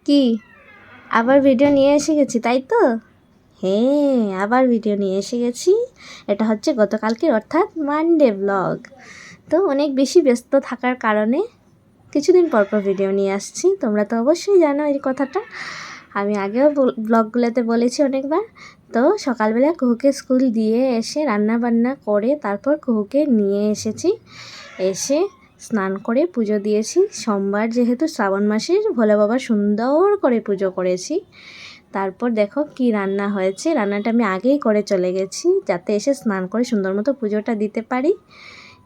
কি আবার ভিডিও নিয়ে এসে গেছি তাই তো? হ্যাঁ, আবার ভিডিও নিয়ে এসে গেছি। এটা হচ্ছে গতকালকের অর্থাৎ মানডে ব্লগ। তো অনেক বেশি ব্যস্ত থাকার কারণে কিছুদিন পর পর ভিডিও নিয়ে আসছি। তোমরা তো অবশ্যই জানো এই কথাটা, আমি আগেও ব্লগগুলোতে বলেছি অনেকবার। তো সকালবেলা কুহুকে স্কুল দিয়ে এসে রান্না বান্না করে তারপর কুহুকে নিয়ে এসেছি। এসে স্নান করে পুজো দিয়েছি। সোমবার যেহেতু শ্রাবণ মাসের ভোলে বাবা সুন্দর করে পুজো করেছি। তারপর দেখো কি রান্না হয়েছে। রান্নাটা আমি আগেই করে চলে গেছি যাতে এসে স্নান করে সুন্দর মতো পুজোটা দিতে পারি।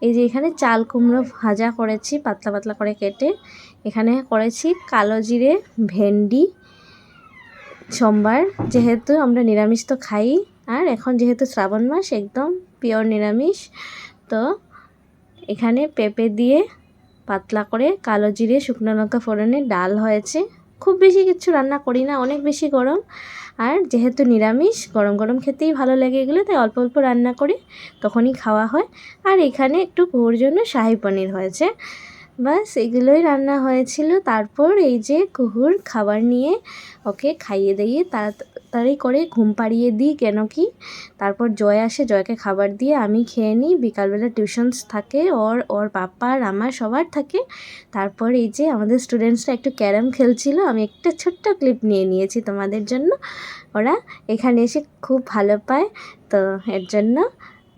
এই যে এখানে চাল কুমড়ো ভাজা করেছি পাতলা পাতলা করে কেটে। এখানে করেছি কালো জিরে, ভেন্ডি। সোমবার যেহেতু আমরা নিরামিষ তো খাই, আর এখন যেহেতু শ্রাবণ মাস একদম পিওর নিরামিষ। তো এখানে পেঁপে দিয়ে পাতলা করে কালো জিরে শুকনো লঙ্কা ফোড়নে ডাল হয়েছে। খুব বেশি কিছু রান্না করি না, অনেক বেশি গরম, আর যেহেতু নিরামিষ গরম গরম খেতেই ভালো লাগে এগুলো, তাই অল্প অল্প রান্না করে তখনই খাওয়া হয়। আর এখানে একটু কুহুর জন্য শাহী পনির হয়েছে। বাস এগুলোই রান্না হয়েছিল। তারপর এই যে কুহুর খাবার নিয়ে ওকে খাইয়ে দিয়ে তাড়াতাড়ি করে ঘুম পাড়িয়ে দিই, কেন কি তারপর জয় আসে, জয়কে খাবার দিয়ে আমি খেয়ে নিই। বিকালবেলা টিউশনস থাকে ওর পাপার আমার সবার থাকে। তারপর এই যে আমাদের স্টুডেন্টসরা একটু ক্যারাম খেলছিল, আমি একটা ছোট্ট ক্লিপ নিয়ে নিয়েছি তোমাদের জন্য। ওরা এখানে এসে খুব ভালো পায়, তো এর জন্য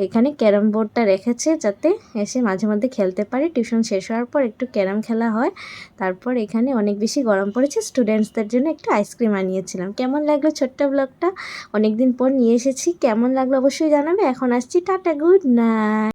এখানে ক্যারাম বোর্ডটা রেখেছে যাতে এসে মাঝে মধ্যে খেলতে পারে। টিউশন শেষ হওয়ার পর একটু ক্যারাম খেলা হয়। তারপর এখানে অনেক বেশি গরম পড়েছে, স্টুডেন্টসদের জন্য একটু আইসক্রিম আনিয়েছিলাম। কেমন লাগলো ছোট্ট ব্লগটা, অনেক দিন পর নিয়ে এসেছি। কেমন লাগলো অবশ্যই জানাবে। এখন আসছি, টাটা, গুড নাইট।